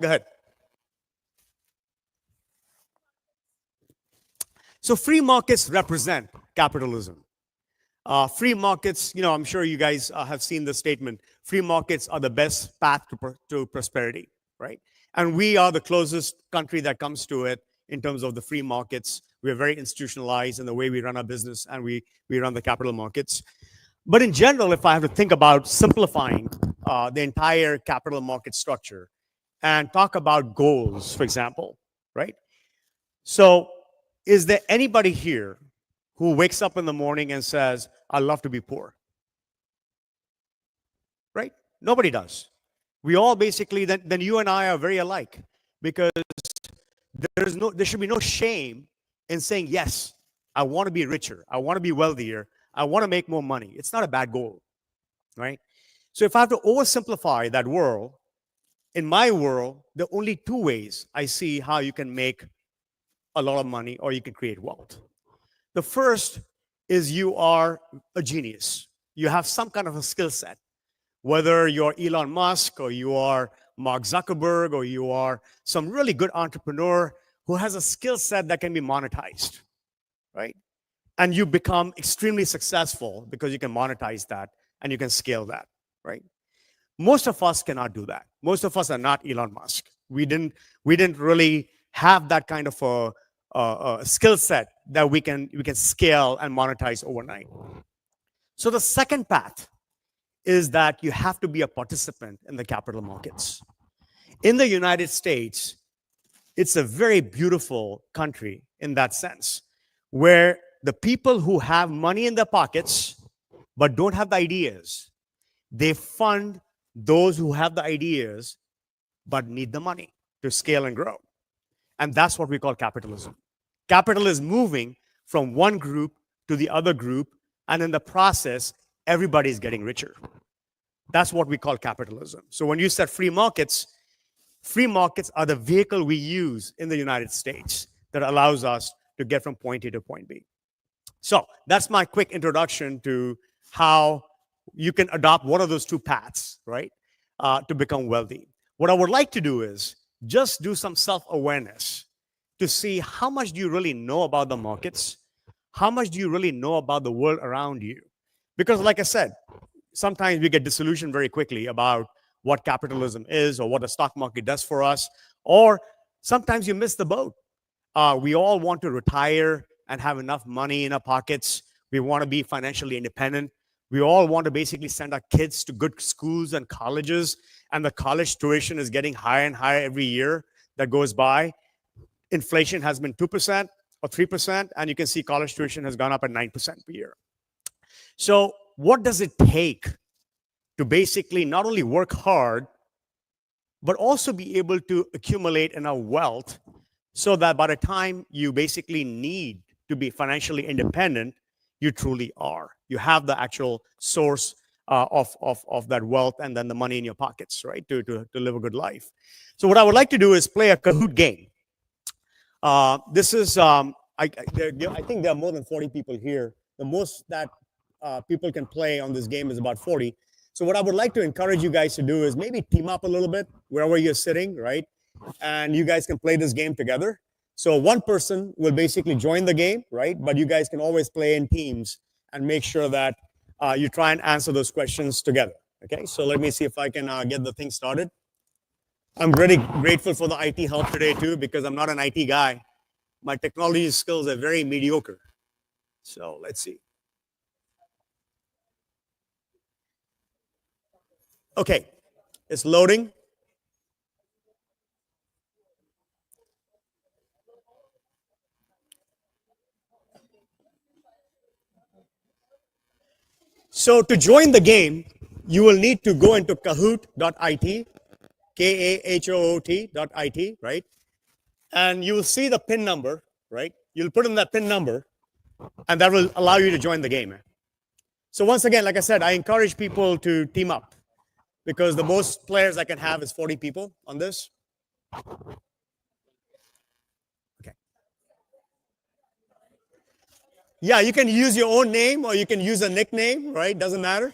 Go ahead. So free markets represent capitalism. Free markets, I'm sure you guys have seen the statement. Free markets are the best path to prosperity, right? And we are the closest country that comes to it in terms of the free markets. We're very institutionalized in the way we run our business, and we run the capital markets. But in general, if I have to think about simplifying the entire capital market structure and talk about goals, for example, right? So, is there anybody here who wakes up in the morning and says, I love to be poor? Right? Nobody does. We all basically, then you and I are very alike, because there should be no shame in saying, yes, I want to be richer. I want to be wealthier. I want to make more money. It's not a bad goal, right? So if I have to oversimplify that world, in my world, there are only two ways I see how you can make a lot of money or you can create wealth. The first is you are a genius. You have some kind of a skill set, whether you're Elon Musk or you are Mark Zuckerberg or you are some really good entrepreneur who has a skill set that can be monetized, right? And you become extremely successful because you can monetize that and you can scale that, right? Most of us cannot do that. Most of us are not Elon Musk. We didn't really have that kind of a skill set that we can scale and monetize overnight. So the second path is that you have to be a participant in the capital markets. In the United States, it's a very beautiful country in that sense, where the people who have money in their pockets but don't have the ideas, they fund those who have the ideas but need the money to scale and grow. And that's what we call capitalism. Capital is moving from one group to the other group, and in the process, everybody's getting richer. That's what we call capitalism. So when you said free markets are the vehicle we use in the United States that allows us to get from point A to point B. So that's my quick introduction to how you can adopt one of those two paths, right, to become wealthy. What I would like to do is just do some self-awareness to see how much do you really know about the markets, how much do you really know about the world around you. Because like I said, sometimes we get disillusioned very quickly about what capitalism is or what the stock market does for us, or sometimes you miss the boat. We all want to retire and have enough money in our pockets. We want to be financially independent. We all want to basically send our kids to good schools and colleges, and the college tuition is getting higher and higher every year that goes by. Inflation has been 2% or 3%, and you can see college tuition has gone up at 9% per year. So what does it take to basically not only work hard, but also be able to accumulate enough wealth so that by the time you basically need to be financially independent, you truly are. You have the actual source of that wealth and then the money in your pockets, right, to live a good life. So what I would like to do is play a Kahoot game. This is, I think there are more than 40 people here. The most that people can play on this game is about 40. So what I would like to encourage you guys to do is maybe team up a little bit wherever you're sitting, right? And you guys can play this game together. So one person will basically join the game, right? But you guys can always play in teams and make sure that you try and answer those questions together. Okay, so let me see if I can get the thing started. I'm really grateful for the IT help today too, because I'm not an IT guy. My technology skills are very mediocre. So let's see. Okay, it's loading. So to join the game, you will need to go into kahoot.it, Kahoot.it, right? And you will see the PIN number, right? You'll put in that PIN number, and that will allow you to join the game. So once again, like I said, I encourage people to team up because the most players I can have is 40 people on this. Okay. Yeah, you can use your own name or you can use a nickname, right? Doesn't matter.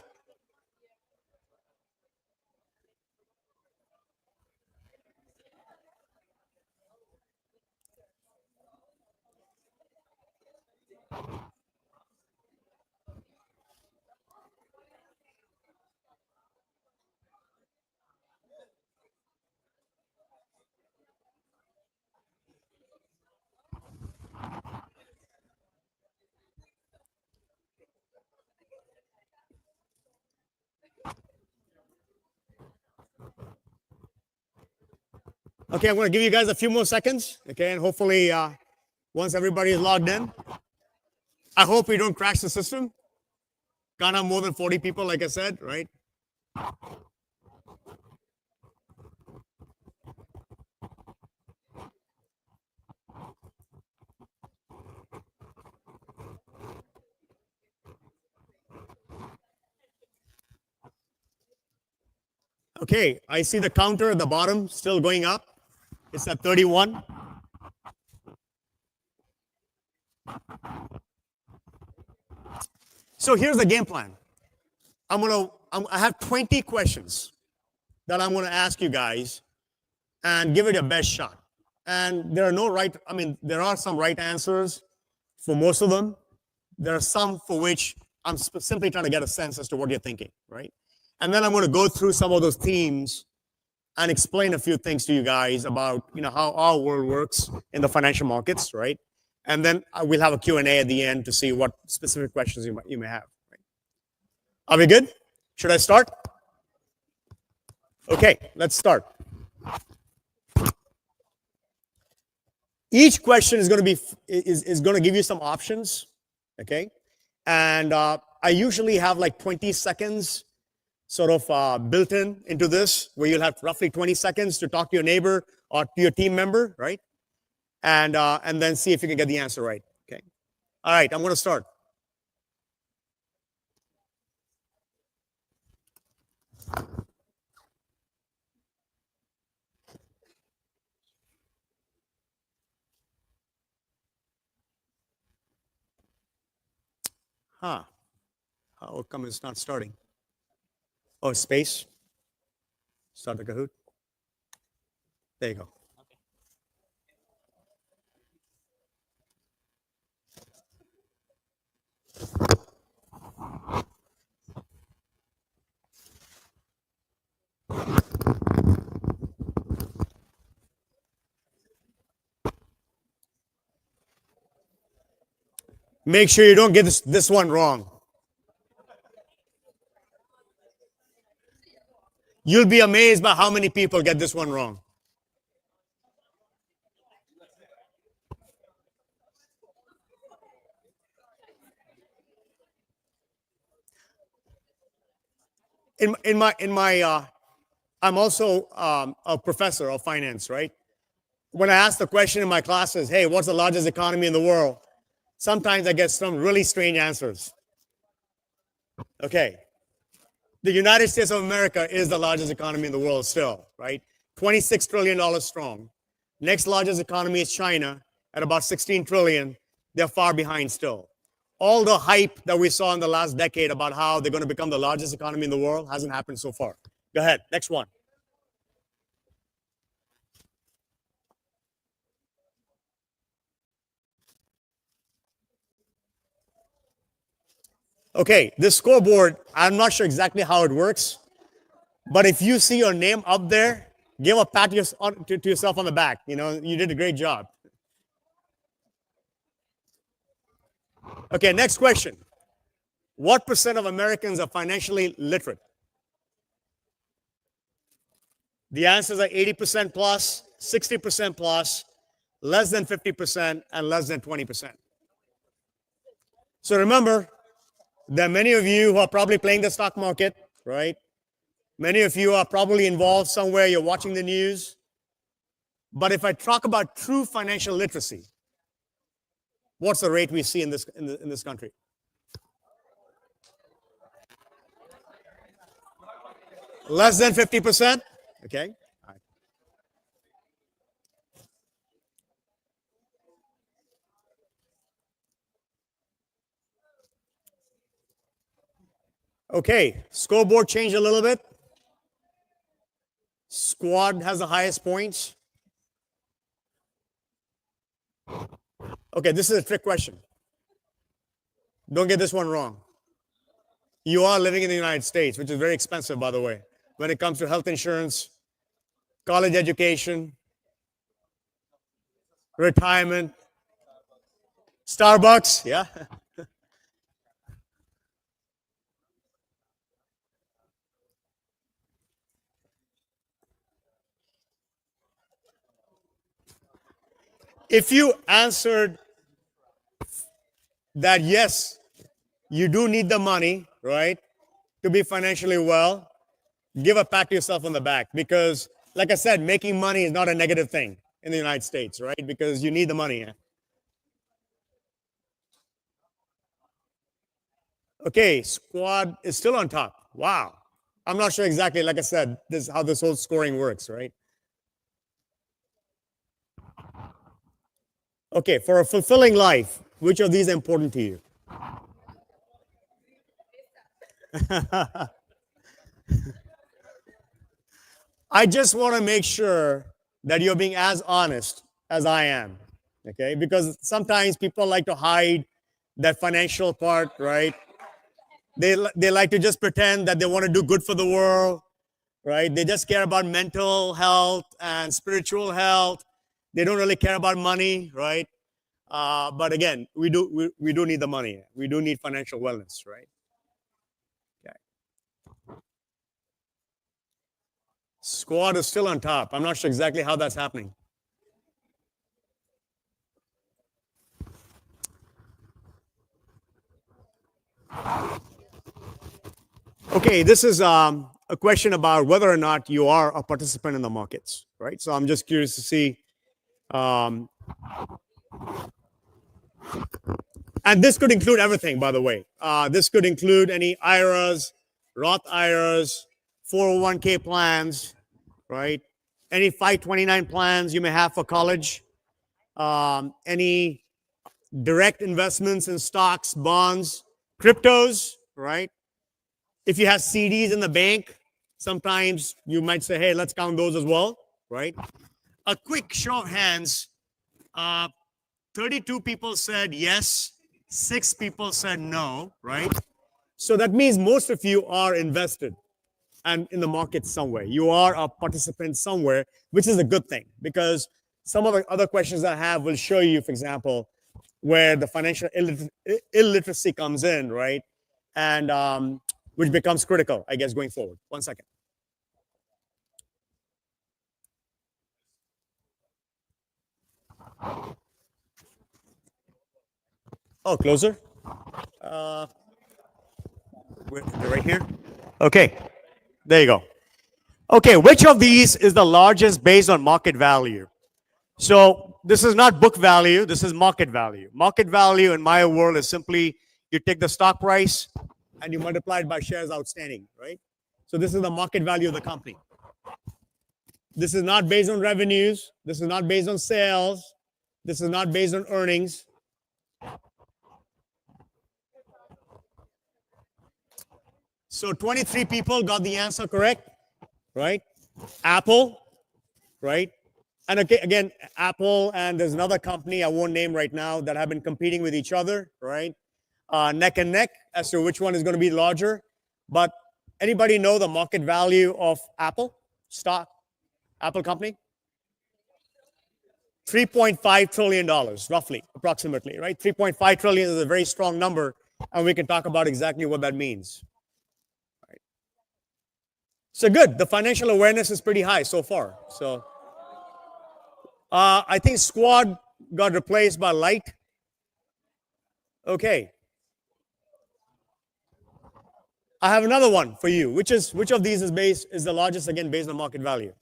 Okay, I'm going to give you guys a few more seconds. Okay, and hopefully once everybody is logged in, I hope we don't crash the system. Can't have more than 40 people, like I said, right? Okay, I see the counter at the bottom still going up. It's at 31. So here's the game plan. I have 20 questions that I'm gonna ask you guys and give it your best shot. And there are no right, I mean, there are some right answers for most of them. There are some for which I'm simply trying to get a sense as to what you're thinking, right? And then I'm going to go through some of those themes and explain a few things to you guys about, how our world works in the financial markets, right? And then we'll have a Q&A at the end to see what specific questions you may have. Right? Are we good? Should I start? Okay, let's start. Each question is going to be is going to give you some options, okay? And I usually have like 20 seconds sort of built into this, where you'll have roughly 20 seconds to talk to your neighbor or to your team member, right? And then see if you can get the answer right, okay? All right, I'm going to start. How come it's not starting? Oh, space. Start the Kahoot. There you go. Make sure you don't get this one wrong. You'll be amazed by how many people get this one wrong. In my I'm also a professor of finance, right? When I ask the question in my classes, hey, what's the largest economy in the world? Sometimes I get some really strange answers. Okay. The United States of America is the largest economy in the world still, right? $26 trillion strong. Next largest economy is China at about 16 trillion. They're far behind still. All the hype that we saw in the last decade about how they're going to become the largest economy in the world hasn't happened so far. Go ahead, next one. Okay, this scoreboard, I'm not sure exactly how it works, but if you see your name up there, give a pat to yourself on the back. You did a great job. Okay, next question. What percent of Americans are financially literate? The answers are 80% plus, 60% plus, less than 50%, and less than 20%. So remember, there are many of you who are probably playing the stock market, right? Many of you are probably involved somewhere, you're watching the news. But if I talk about true financial literacy, what's the rate we see in this country? Less than 50%? Okay. Okay, scoreboard changed a little bit. Squad has the highest points. Okay, this is a trick question. Don't get this one wrong. You are living in the United States, which is very expensive, by the way, when it comes to health insurance, college education, retirement, Starbucks, yeah. If you answered that yes, you do need the money, right, to be financially well, give a pat to yourself on the back because, like I said, making money is not a negative thing in the United States, right? Because you need the money. Okay, squad is still on top. Wow. I'm not sure exactly, like I said, this is how this whole scoring works, right? Okay, for a fulfilling life, which of these are important to you? I just want to make sure that you're being as honest as I am, okay? Because sometimes people like to hide that financial part, right? They like to just pretend that they want to do good for the world, right? They just care about mental health and spiritual health. They don't really care about money, right? But again, we do need the money. We do need financial wellness, right? Okay. Squad is still on top. I'm not sure exactly how that's happening. Okay, this is a question about whether or not you are a participant in the markets, right? So I'm just curious to see. And this could include everything, by the way. This could include any IRAs, Roth IRAs, 401k plans, right? Any 529 plans you may have for college, any direct investments in stocks, bonds, cryptos, right? If you have CDs in the bank, sometimes you might say, hey, let's count those as well, right? A quick show of hands. 32 people said yes, 6 people said no, right? So that means most of you are invested and in the market somewhere. You are a participant somewhere, which is a good thing because some of the other questions I have will show you, for example, where the financial illiteracy comes in, right? And which becomes critical, I guess, going forward. 1 second. Oh, closer? Right here? Okay, there you go. Okay, which of these is the largest based on market value? So this is not book value, this is market value. Market value in my world is simply you take the stock price and you multiply it by shares outstanding, right? So this is the market value of the company. This is not based on revenues. This is not based on sales. This is not based on earnings. So 23 people got the answer correct, right? Apple, right? And again, Apple and there's another company I won't name right now that have been competing with each other, right? Neck and neck as to which one is going to be larger. But anybody know the market value of Apple stock, Apple company? $3.5 trillion, roughly, approximately, right? 3.5 trillion is a very strong number, and we can talk about exactly what that means. Right. So good. The financial awareness is pretty high so far. So I think squad got replaced by light. Okay. I have another one for you. Which of these is the largest, again, based on market value?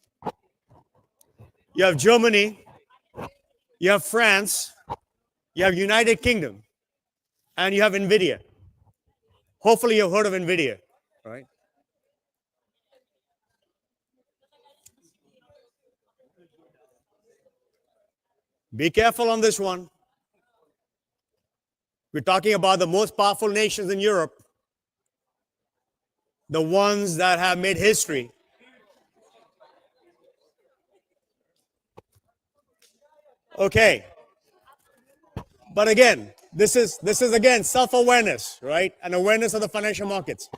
You have Germany, you have France, you have United Kingdom, and you have NVIDIA. Hopefully you've heard of NVIDIA, right? Be careful on this one. We're talking about the most powerful nations in Europe, the ones that have made history. Okay. But again, this is again self-awareness, right? And awareness of the financial markets.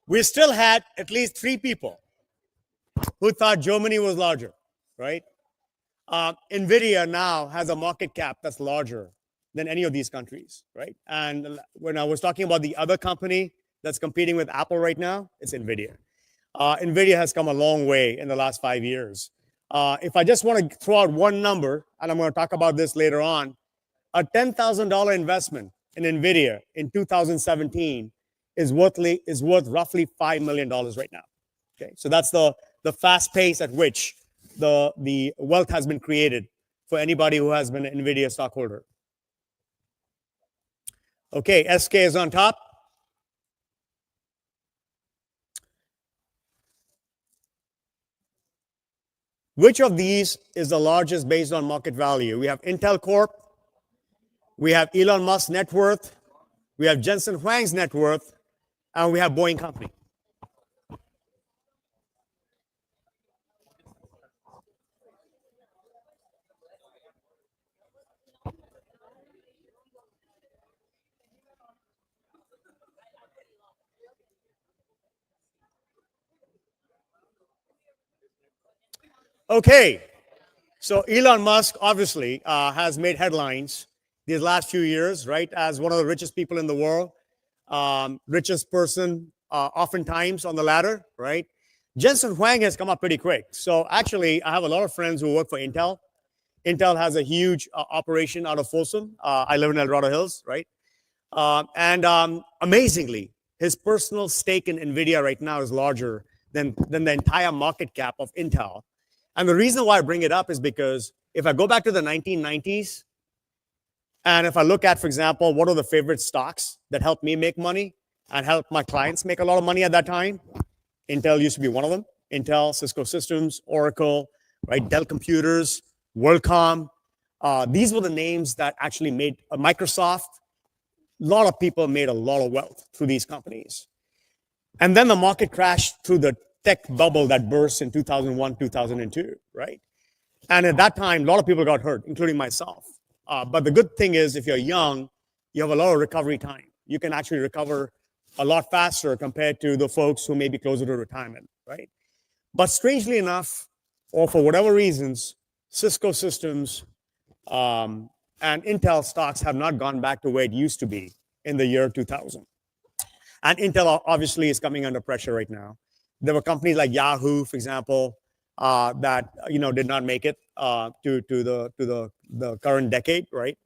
We still had at least 3 people who thought Germany was larger, right? NVIDIA now has a market cap that's larger than any of these countries, right? And when I was talking about the other company that's competing with Apple right now, it's NVIDIA. NVIDIA has come a long way in the last 5 years. If I just want to throw out one number, and I'm going to talk about this later on, a $10,000 investment in NVIDIA in 2017 is worth roughly $5 million right now. Okay, so that's the fast pace at which the wealth has been created for anybody who has been an NVIDIA stockholder. Okay, SK is on top. Which of these is the largest based on market value? We have Intel Corp, we have Elon Musk's net worth, we have Jensen Huang's net worth, and we have Boeing Company. Okay, so Elon Musk obviously has made headlines these last few years, right, as one of the richest people in the world, richest person oftentimes on the ladder, right? Jensen Huang has come up pretty quick. So actually, I have a lot of friends who work for Intel. Intel has a huge operation out of Folsom. I live in El Dorado Hills, right? And amazingly, his personal stake in NVIDIA right now is larger than the entire market cap of Intel. And the reason why I bring it up is because if I go back to the 1990s, and if I look at, for example, what are the favorite stocks that helped me make money and helped my clients make a lot of money at that time, Intel used to be one of them. Intel, Cisco Systems, Oracle, right? Dell Computers, WorldCom. These were the names that actually made Microsoft. A lot of people made a lot of wealth through these companies. And then the market crashed through the tech bubble that burst in 2001, 2002, right? And at that time, a lot of people got hurt, including myself. But the good thing is, if you're young, you have a lot of recovery time. You can actually recover a lot faster compared to the folks who may be closer to retirement, right? But strangely enough, or for whatever reasons, Cisco Systems and Intel stocks have not gone back to where it used to be in the year 2000. And Intel obviously is coming under pressure right now. There were companies like Yahoo, for example, that did not make it to the current decade, right?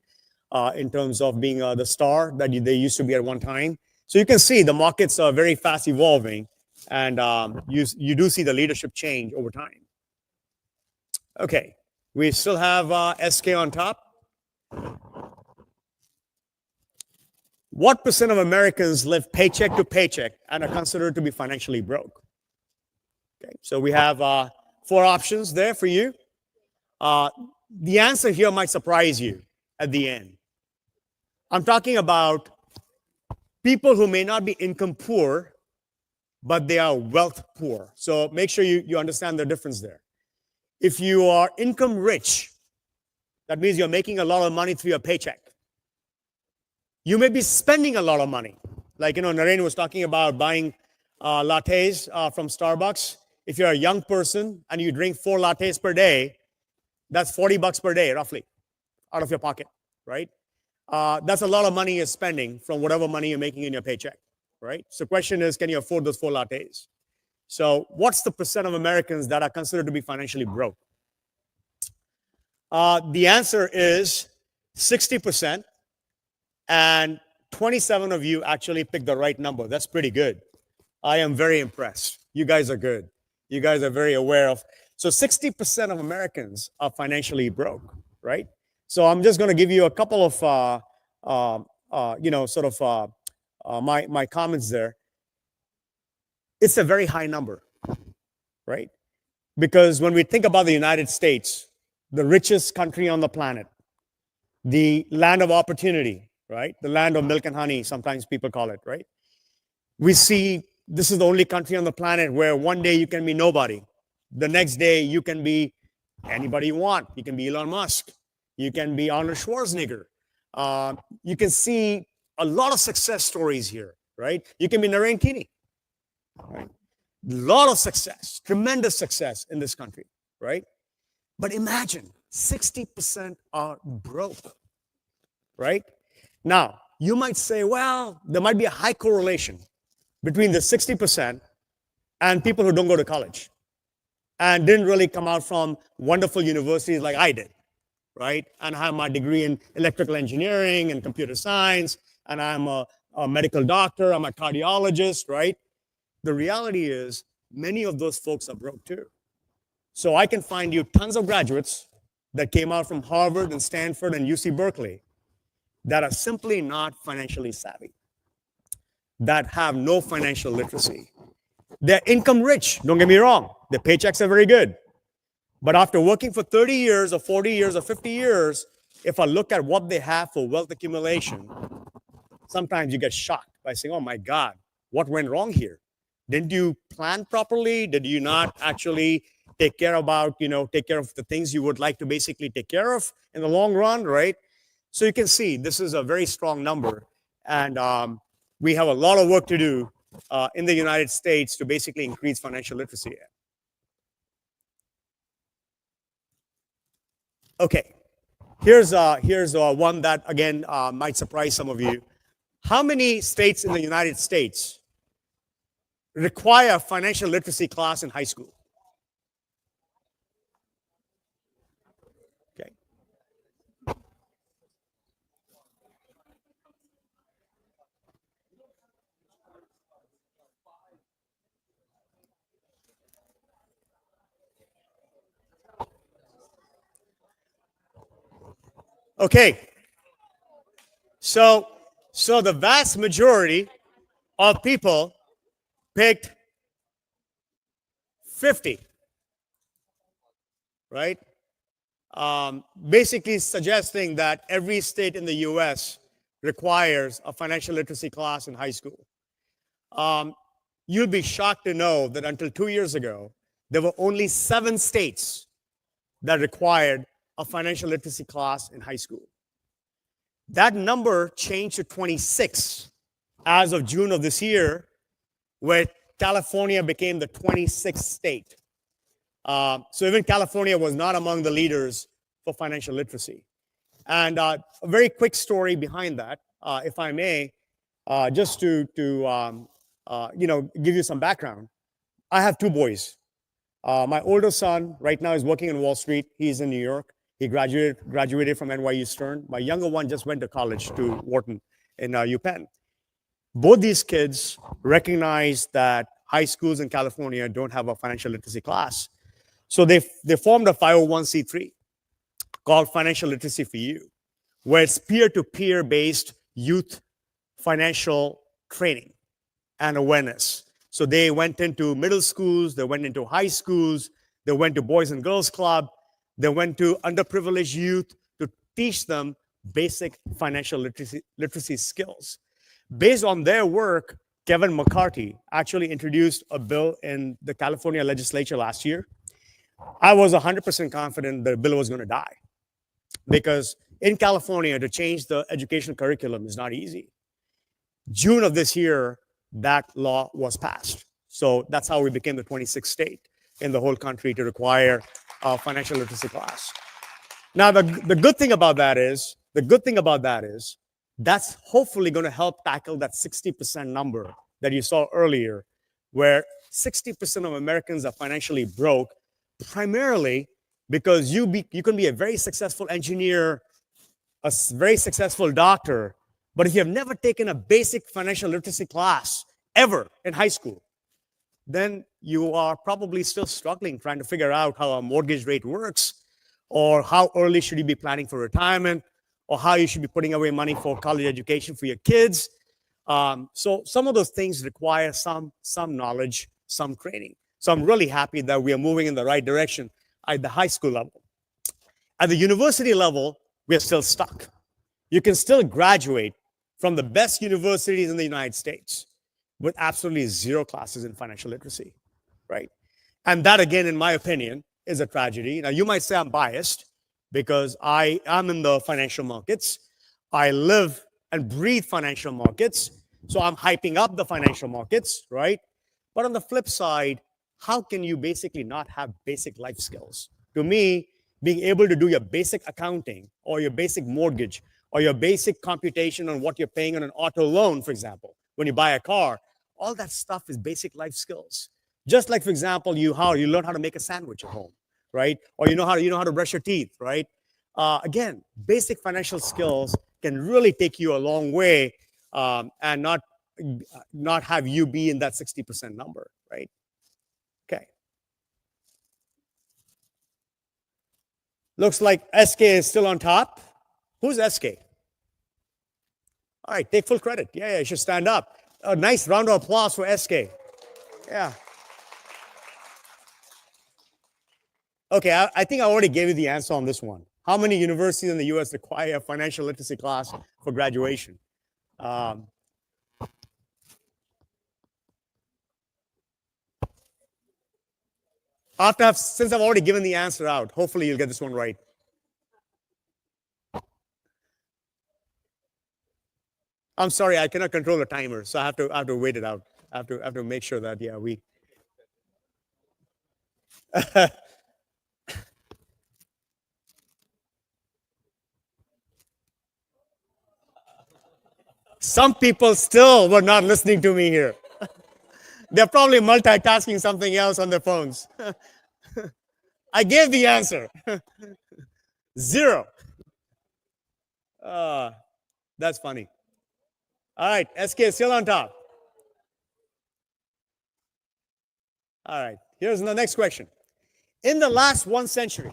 In terms of being the star that they used to be at one time. So you can see the markets are very fast evolving, and you do see the leadership change over time. Okay, we still have SK on top. What percent of Americans live paycheck to paycheck and are considered to be financially broke? Okay, so we have 4 options there for you. The answer here might surprise you at the end. I'm talking about people who may not be income poor, but they are wealth poor. So make sure you understand the difference there. If you are income rich, that means you're making a lot of money through your paycheck. You may be spending a lot of money. Like, Naren was talking about buying lattes from Starbucks. If you're a young person and you drink 4 lattes per day, that's $40 per day, roughly, out of your pocket, right? That's a lot of money you're spending from whatever money you're making in your paycheck, right? So the question is, can you afford those 4 lattes? So what's the percent of Americans that are considered to be financially broke? The answer is 60%, and 27 of you actually picked the right number. That's pretty good. I am very impressed. You guys are good. You guys are very aware of. So 60% of Americans are financially broke, right? So I'm just going to give you a couple of, my comments there. It's a very high number, right? Because when we think about the United States, the richest country on the planet, the land of opportunity, right? The land of milk and honey, sometimes people call it, right? We see this is the only country on the planet where one day you can be nobody. The next day you can be anybody you want. You can be Elon Musk. You can be Arnold Schwarzenegger. You can see a lot of success stories here, right? You can be Naren Kini. Right? A lot of success, tremendous success in this country, right? But imagine 60% are broke, right? Now, you might say, well, there might be a high correlation between the 60% and people who don't go to college. and didn't really come out from wonderful universities like I did, right? And I have my degree in electrical engineering and computer science, and I'm a medical doctor, I'm a cardiologist, right? The reality is many of those folks are broke too. So I can find you tons of graduates that came out from Harvard and Stanford and UC Berkeley that are simply not financially savvy, that have no financial literacy. They're income rich, don't get me wrong. Their paychecks are very good. But after working for 30 years or 40 years or 50 years, if I look at what they have for wealth accumulation, sometimes you get shocked by saying, oh my God, what went wrong here? Didn't you plan properly? Did you not actually take care of the things you would like to basically take care of in the long run, right? So you can see this is a very strong number. And we have a lot of work to do in the United States to basically increase financial literacy. Okay, here's one that, again, might surprise some of you. How many states in the United States require a financial literacy class in high school? Okay. Okay. So the vast majority of people picked 50, right? Basically suggesting that every state in the US requires a financial literacy class in high school. You'll be shocked to know that until 2 years ago, there were only 7 states that required a financial literacy class in high school. That number changed to 26 as of June of this year, where California became the 26th state. So even California was not among the leaders for financial literacy. And a very quick story behind that, if I may, just to give you some background. I have 2 boys. My older son right now is working in Wall Street. He's in New York. He graduated from NYU Stern. My younger one just went to college to Wharton in UPenn. Both these kids recognize that high schools in California don't have a financial literacy class. So they formed a 501c3 called Financial Literacy for You, where it's peer-to-peer based youth financial training and awareness. So they went into middle schools, they went into high schools, they went to Boys and Girls Club, they went to underprivileged youth to teach them basic financial literacy skills. Based on their work, Kevin McCarthy actually introduced a bill in the California legislature last year. I was 100% confident the bill was going to die, because in California, to change the education curriculum is not easy. June of this year, that law was passed. So that's how we became the 26th state in the whole country to require a financial literacy class. Now, the good thing about that is, that's hopefully going to help tackle that 60% number that you saw earlier, where 60% of Americans are financially broke, primarily because you can be a very successful engineer, a very successful doctor, but if you have never taken a basic financial literacy class ever in high school, then you are probably still struggling trying to figure out how a mortgage rate works, or how early should you be planning for retirement, or how you should be putting away money for college education for your kids. So some of those things require some knowledge, some training. So I'm really happy that we are moving in the right direction at the high school level. At the university level, we're still stuck. You can still graduate from the best universities in the United States with absolutely 0 classes in financial literacy, right? And that, again, in my opinion, is a tragedy. Now, you might say I'm biased because I am in the financial markets. I live and breathe financial markets, so I'm hyping up the financial markets, right? But on the flip side, how can you basically not have basic life skills? To me, being able to do your basic accounting or your basic mortgage or your basic computation on what you're paying on an auto loan, for example, when you buy a car, all that stuff is basic life skills. Just like, for example, you learn how to make a sandwich at home, right? Or you know how to brush your teeth, right? Again, basic financial skills can really take you a long way, and not have you be in that 60% number, right? Okay. Looks like SK is still on top. Who's SK? All right, take full credit. Yeah, you should stand up. A nice round of applause for SK. Yeah. Okay, I think I already gave you the answer on this one. How many universities in the US require a financial literacy class for graduation? Since I've already given the answer out, hopefully you'll get this one right. I'm sorry, I cannot control the timer, so I have to wait it out. I have to make sure that, yeah, we. Some people still were not listening to me here. They're probably multitasking something else on their phones. I gave the answer. 0. That's funny. All right, SK is still on top. All right, here's the next question. In the last 1 century,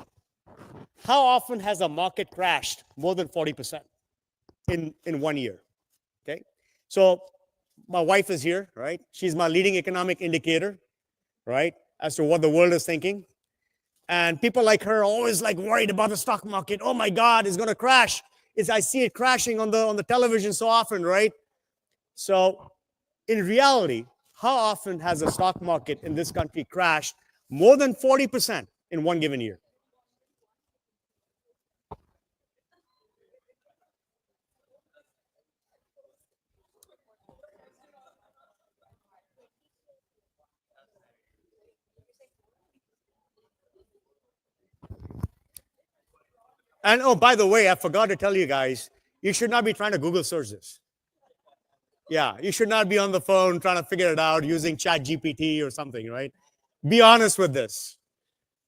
how often has the market crashed more than 40% in 1 year? Okay, so my wife is here, right? She's my leading economic indicator, right, as to what the world is thinking. And people like her are always like worried about the stock market. Oh my God, it's going to crash. I see it crashing on the television so often, right? So in reality, how often has the stock market in this country crashed more than 40% in one given year? And oh, by the way, I forgot to tell you guys, you should not be trying to Google search this. Yeah, you should not be on the phone trying to figure it out using Chat GPT or something, right? Be honest with this.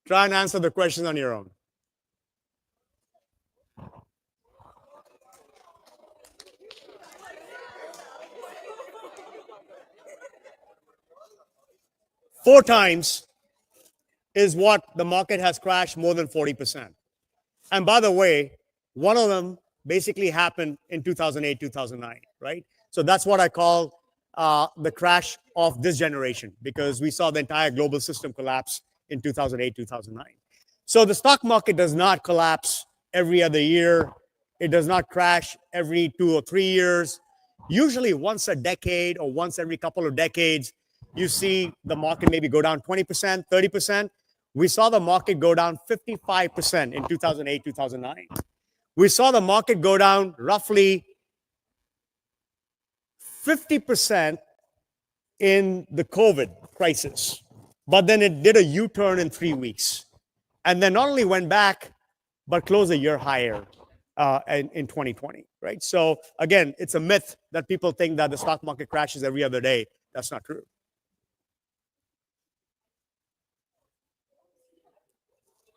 Try and answer the questions on your own. Four times is what the market has crashed more than 40%. And by the way, one of them basically happened in 2008, 2009, right? So that's what I call the crash of this generation, because we saw the entire global system collapse in 2008, 2009. So the stock market does not collapse every other year. It does not crash every 2 or 3 years. Usually once a decade or once every couple of decades, you see the market maybe go down 20%, 30%. We saw the market go down 55% in 2008, 2009. We saw the market go down roughly 50% in the COVID crisis. But then it did a U-turn in 3 weeks. And then not only went back, but closed a year higher in 2020, right? So again, it's a myth that people think that the stock market crashes every other day. That's not true.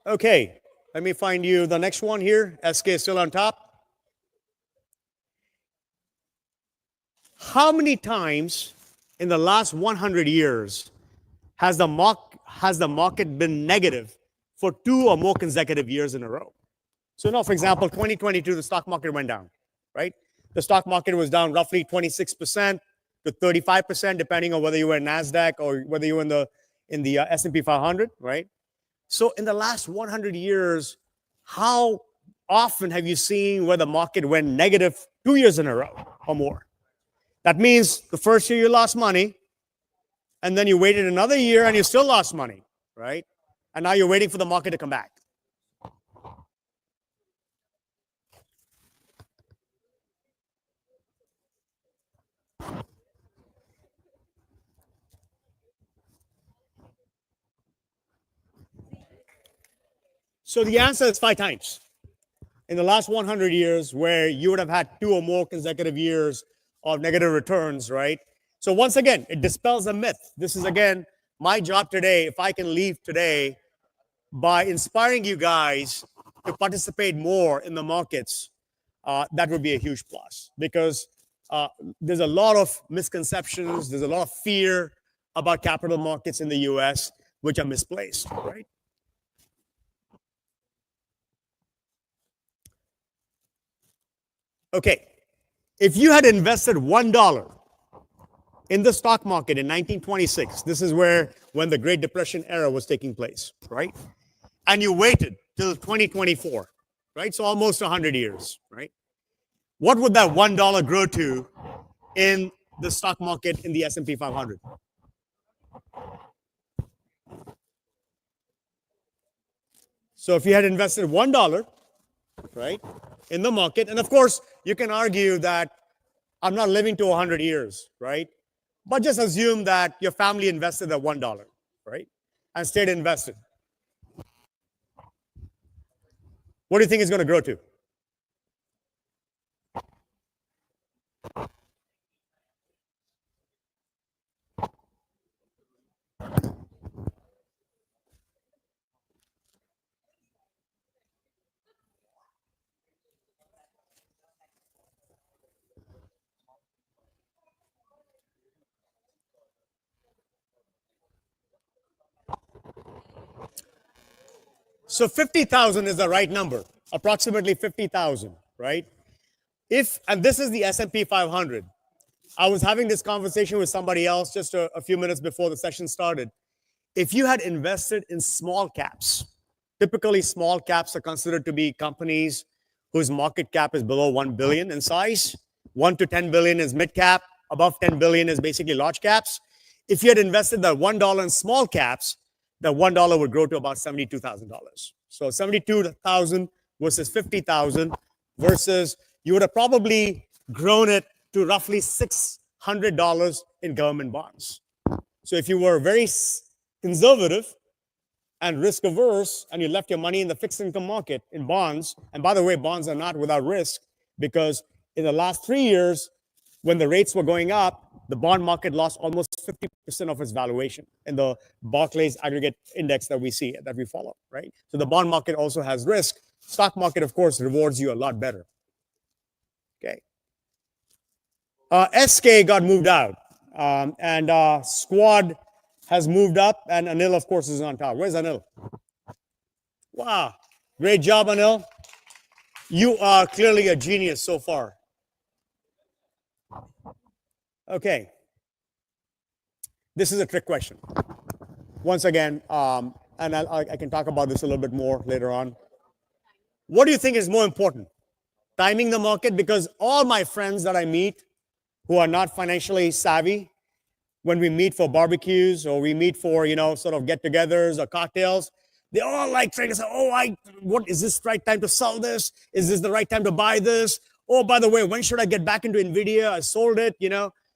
Okay, let me find you the next one here. SK is still on top. How many times in the last 100 years has the market been negative for 2 or more consecutive years in a row? So now, for example, 2022, the stock market went down, right? The stock market was down roughly 26% to 35%, depending on whether you were in NASDAQ or whether you were in the S&P 500, right? So in the last 100 years, how often have you seen where the market went negative 2 years in a row or more? That means the first year you lost money, and then you waited another year and you still lost money, right? And now you're waiting for the market to come back. So the answer is 5 times. In the last 100 years, where you would have had 2 or more consecutive years of negative returns, right? So once again, it dispels a myth. This is, again, my job today, if I can leave today by inspiring you guys to participate more in the markets, that would be a huge plus, because there's a lot of misconceptions, there's a lot of fear about capital markets in the US, which are misplaced, right? Okay, if you had invested $1 in the stock market in 1926, this is when the Great Depression era was taking place, right? And you waited till 2024, right? So almost 100 years, right? What would that $1 grow to in the stock market in the S&P 500? So if you had invested $1, right, in the market, and of course, you can argue that I'm not living to 100 years, right? But just assume that your family invested that $1, right, and stayed invested. What do you think it's going to grow to? So 50,000 is the right number, approximately 50,000, right? And this is the S&P 500. I was having this conversation with somebody else just a few minutes before the session started. If you had invested in small caps, typically small caps are considered to be companies whose market cap is below 1 billion in size. 1 to 10 billion is mid cap. Above 10 billion is basically large caps. If you had invested that $1 in small caps, that $1 would grow to about $72,000. So 72,000 versus 50,000 versus you would have probably grown it to roughly $600 in government bonds. So if you were very conservative and risk averse and you left your money in the fixed income market in bonds, and by the way, bonds are not without risk, because in the last 3 years, when the rates were going up, the bond market lost almost 50% of its valuation in the Barclays aggregate index that we see, that we follow, right? So the bond market also has risk. Stock market, of course, rewards you a lot better. Okay. SK got moved out, and Squad has moved up, and Anil, of course, is on top. Where's Anil? Wow. Great job, Anil. You are clearly a genius so far. Okay. This is a trick question. Once again, and I can talk about this a little bit more later on. What do you think is more important? Timing the market? Because all my friends that I meet who are not financially savvy, when we meet for barbecues or we meet for, sort of get-togethers or cocktails, they all like trying to say, what is this right time to sell this? Is this the right time to buy this? Oh, by the way, when should I get back into NVIDIA? I sold it,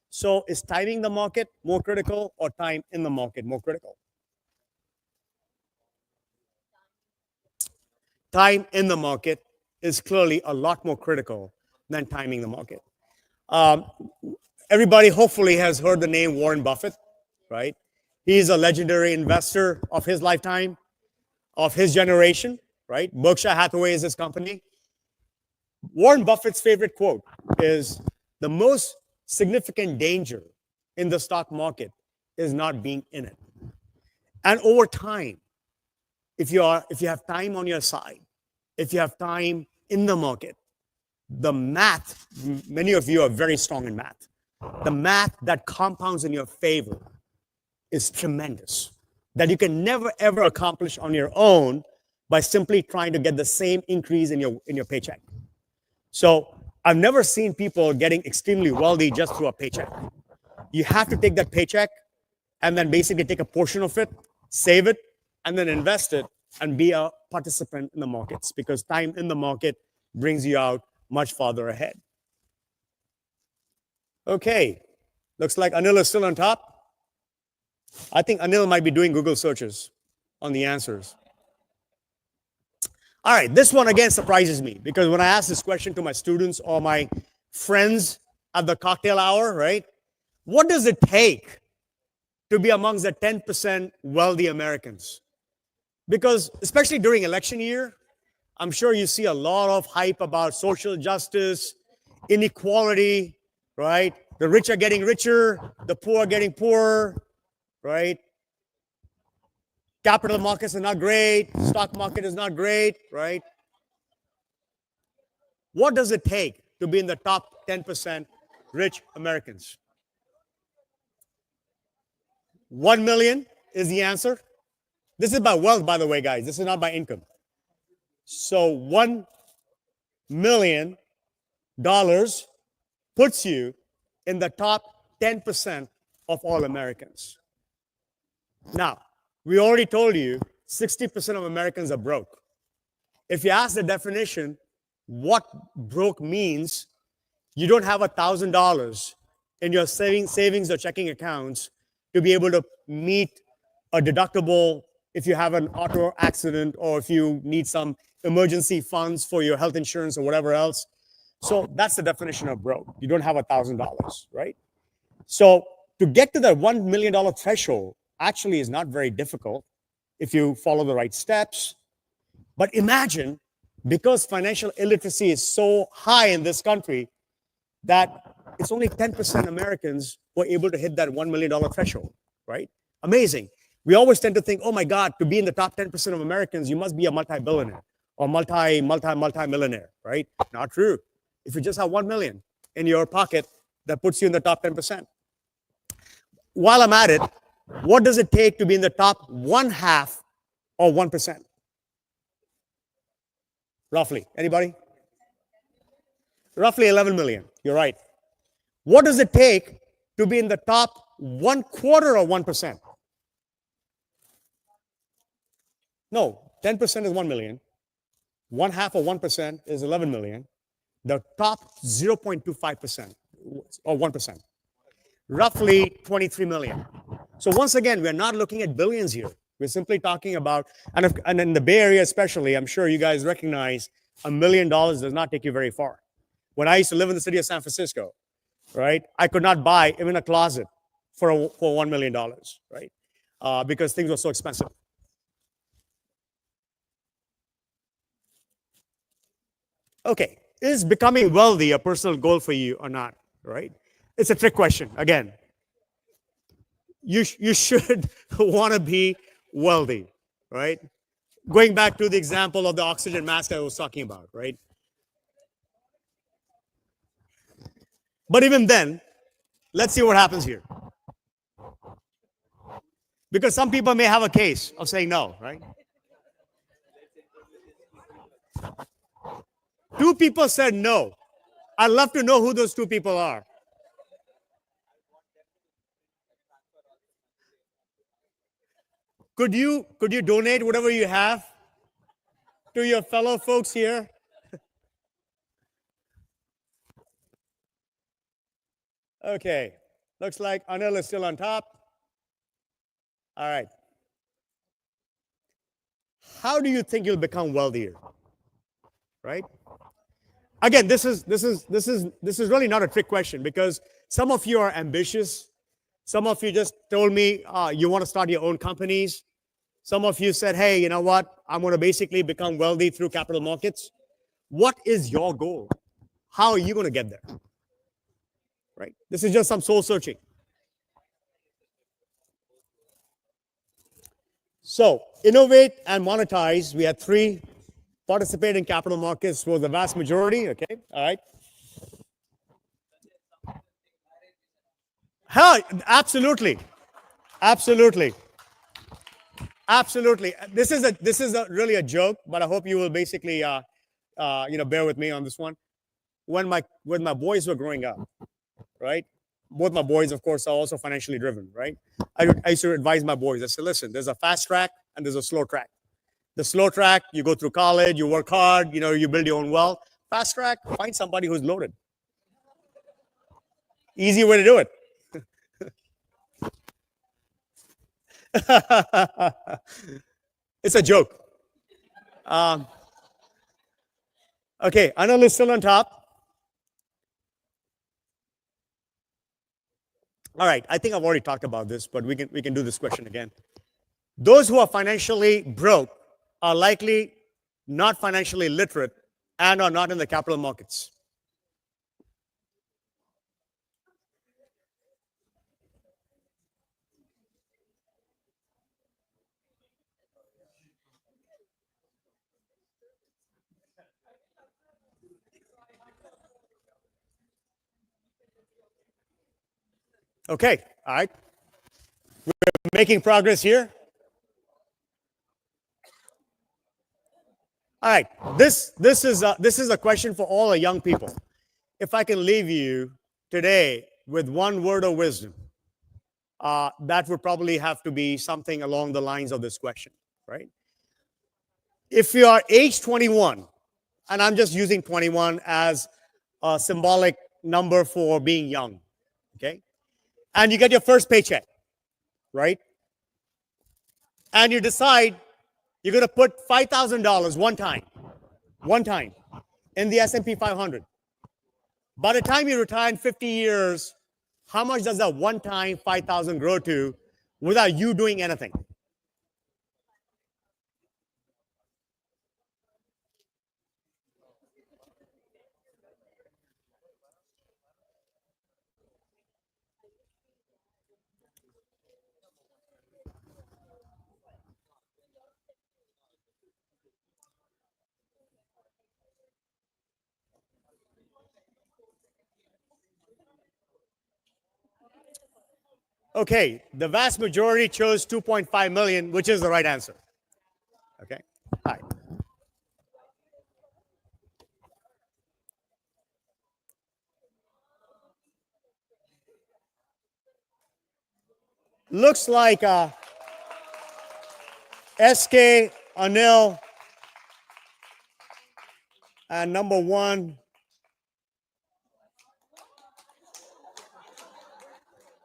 So is timing the market more critical or time in the market more critical? Time in the market is clearly a lot more critical than timing the market. Everybody hopefully has heard the name Warren Buffett, right? He's a legendary investor of his lifetime, of his generation, right? Berkshire Hathaway is his company. Warren Buffett's favorite quote is, the most significant danger in the stock market is not being in it. And over time, if you have time on your side, if you have time in the market, the math, many of you are very strong in math. The math that compounds in your favor is tremendous, that you can never ever accomplish on your own by simply trying to get the same increase in your paycheck. So I've never seen people getting extremely wealthy just through a paycheck. You have to take that paycheck and then basically take a portion of it, save it, and then invest it and be a participant in the markets, because time in the market brings you out much farther ahead. Okay, looks like Anil is still on top. I think Anil might be doing Google searches on the answers. All right, this one again surprises me, because when I ask this question to my students or my friends at the cocktail hour, right? What does it take to be amongst the 10% wealthy Americans. Because especially during election year, I'm sure you see a lot of hype about social justice, inequality, right? The rich are getting richer, the poor are getting poorer, right? Capital markets are not great, stock market is not great, right? What does it take to be in the top 10% rich Americans? 1 million is the answer. This is by wealth, by the way, guys. This is not by income. So $1 million puts you in the top 10% of all Americans. Now, we already told you 60% of Americans are broke. If you ask the definition, what broke means, you don't have $1,000 in your savings or checking accounts to be able to meet a deductible if you have an auto accident or if you need some emergency funds for your health insurance or whatever else. So that's the definition of broke. You don't have $1,000, right? So to get to that $1 million threshold actually is not very difficult if you follow the right steps. But imagine, because financial illiteracy is so high in this country, that it's only 10% Americans who are able to hit that $1 million threshold, right? Amazing. We always tend to think, oh my God, to be in the top 10% of Americans, you must be a multi-billionaire or multi-millionaire, right? Not true. If you just have 1 million in your pocket, that puts you in the top 10%. While I'm at it, what does it take to be in the top 1/2 or 1%? Roughly, anybody? Roughly 11 million, you're right. What does it take to be in the top 1/4 of 1%? No, 10% is 1 million. 1/2 of 1% is 11 million. The top 0.25% or 1%, roughly 23 million. So once again, we're not looking at billions here. We're simply talking about, and in the Bay Area especially, I'm sure you guys recognize $1 million does not take you very far. When I used to live in the city of San Francisco, right, I could not buy even a closet for $1 million, right? Because things were so expensive. Okay, is becoming wealthy a personal goal for you or not, right? It's a trick question. Again, you should want to be wealthy, right? Going back to the example of the oxygen mask I was talking about, right? But even then, let's see what happens here. Because some people may have a case of saying no, right? 2 people said no. I'd love to know who those 2 people are. Could you donate whatever you have to your fellow folks here? Okay, looks like Anil is still on top. All right. How do you think you'll become wealthier? Right? Again, this is really not a trick question, because some of you are ambitious. Some of you just told me you want to start your own companies. Some of you said, hey, you know what? I'm going to basically become wealthy through capital markets. What is your goal? How are you going to get there? Right? This is just some soul searching. So, innovate and monetize. We had 3. Participate in capital markets was the vast majority. Okay, all right. Hell, absolutely, absolutely, absolutely. This is really a joke, but I hope you will basically, bear with me on this one. When my boys were growing up, right? Both my boys, of course, are also financially driven, right? I used to advise my boys. I said, listen, there's a fast track and there's a slow track. The slow track, you go through college, you work hard, you build your own wealth. Fast track, find somebody who's loaded. Easy way to do it. It's a joke. Okay, Anil is still on top. All right, I think I've already talked about this, but we can do this question again. Those who are financially broke are likely not financially literate and are not in the capital markets. Okay, all right. We're making progress here. All right, this is a question for all the young people. If I can leave you today with one word of wisdom, that would probably have to be something along the lines of this question, right? If you are age 21, and I'm just using 21 as a symbolic number for being young, okay? And you get your first paycheck, right? And you decide you're going to put $5,000 one time in the S&P 500. By the time you retire in 50 years, how much does that one time 5,000 grow to without you doing anything? Okay, the vast majority chose 2.5 million, which is the right answer. Okay, all right. Looks like SK, Anil, and number one.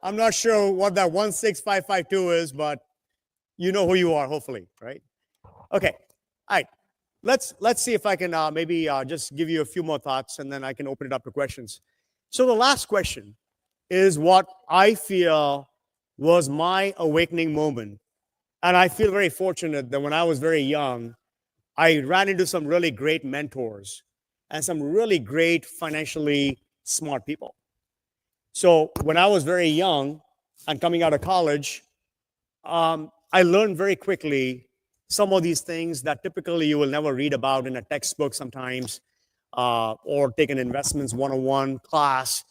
I'm not sure what that 16552 is, but you know who you are, hopefully, right? Okay, all right. Let's see if I can maybe just give you a few more thoughts, and then I can open it up to questions. So the last question is what I feel was my awakening moment, and I feel very fortunate that when I was very young, I ran into some really great mentors and some really great financially smart people. So when I was very young and coming out of college, I learned very quickly some of these things that typically you will never read about in a textbook sometimes, or take an investments 101 class.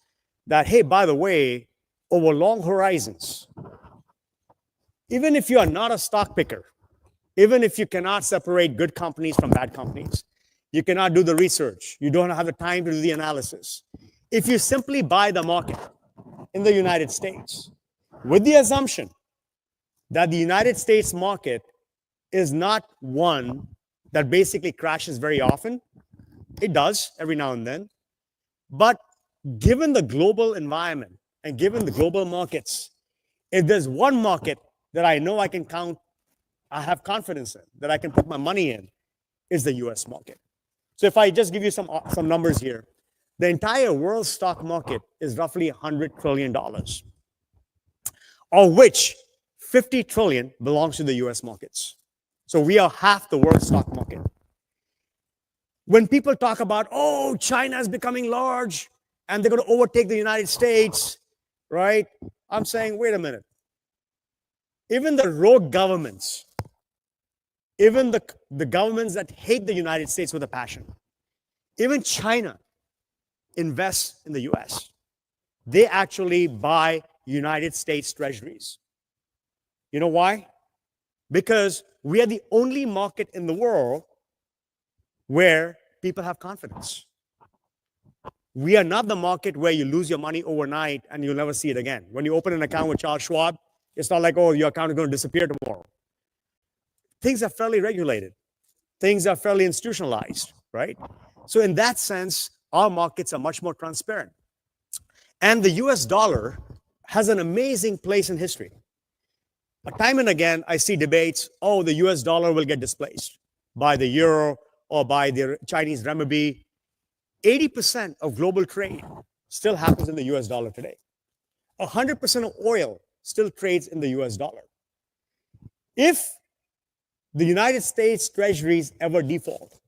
That, hey, by the way, over long horizons, even if you are not a stock picker, even if you cannot separate good companies from bad companies, you cannot do the research, you don't have the time to do the analysis. If you simply buy the market in the United States with the assumption that the United States market is not one that basically crashes very often, it does every now and then. But given the global environment and given the global markets, if there's one market that I know I can count, I have confidence in, that I can put my money in, is the US market. So if I just give you some numbers here, the entire world stock market is roughly $100 trillion, of which 50 trillion belongs to the US markets. So we are half the world stock market. When people talk about, oh, China is becoming large and they're going to overtake the United States, right? I'm saying, wait a minute. Even the rogue governments, even the governments that hate the United States with a passion, even China invests in the US. They actually buy United States treasuries. You know why? Because we are the only market in the world where people have confidence. We are not the market where you lose your money overnight and you'll never see it again. When you open an account with Charles Schwab, it's not like, oh, your account is going to disappear tomorrow. Things are fairly regulated. Things are fairly institutionalized, right? So in that sense, our markets are much more transparent. And the US dollar has an amazing place in history. Time and again, I see debates, oh, the US dollar will get displaced by the euro or by the Chinese renminbi. 80% of global trade still happens in the US dollar today. 100% of oil still trades in the US dollar. If the United States treasuries ever default,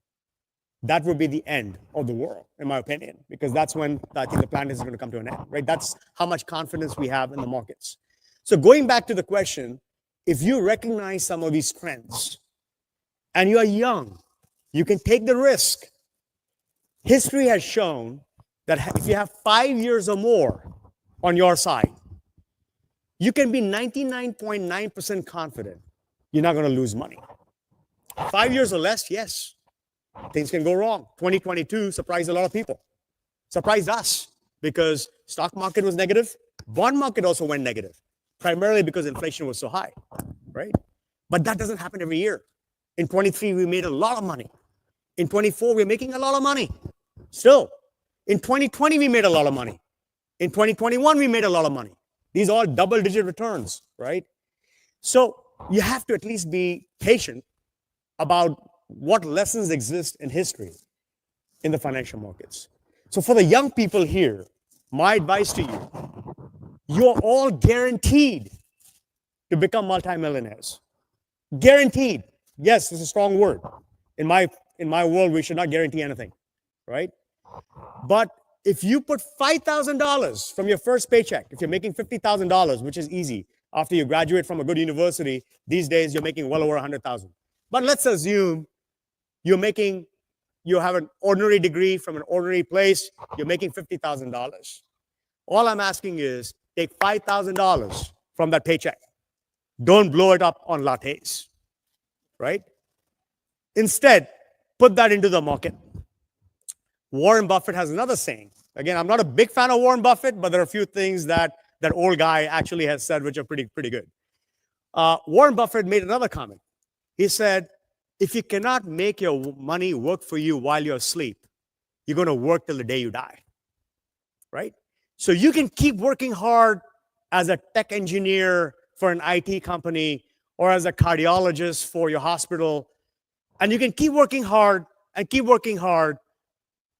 that would be the end of the world, in my opinion, because that's when I think the planet is going to come to an end, right? That's how much confidence we have in the markets. So going back to the question, if you recognize some of these trends and you are young, you can take the risk. History has shown that if you have 5 years or more on your side, you can be 99.9% confident you're not going to lose money. 5 years or less, yes, things can go wrong. 2022 surprised a lot of people. Surprised us because stock market was negative. Bond market also went negative, primarily because inflation was so high, right? But that doesn't happen every year. In 23, we made a lot of money. In 24, we're making a lot of money. Still, in 2020, we made a lot of money. In 2021, we made a lot of money. These are all double-digit returns, right? So you have to at least be patient about what lessons exist in history in the financial markets. So for the young people here, my advice to you, you're all guaranteed to become multimillionaires. Guaranteed. Yes, it's a strong word. In my world, we should not guarantee anything, right? But if you put $5,000 from your first paycheck, if you're making $50,000, which is easy, after you graduate from a good university, these days you're making well over 100,000. But let's assume you have an ordinary degree from an ordinary place, you're making $50,000. All I'm asking is take $5,000 from that paycheck. Don't blow it up on lattes, right? Instead, put that into the market. Warren Buffett has another saying. Again, I'm not a big fan of Warren Buffett, but there are a few things that old guy actually has said which are pretty good. Warren Buffett made another comment. He said, if you cannot make your money work for you while you're asleep, you're going to work till the day you die, right? So you can keep working hard as a tech engineer for an IT company or as a cardiologist for your hospital, and you can keep working hard,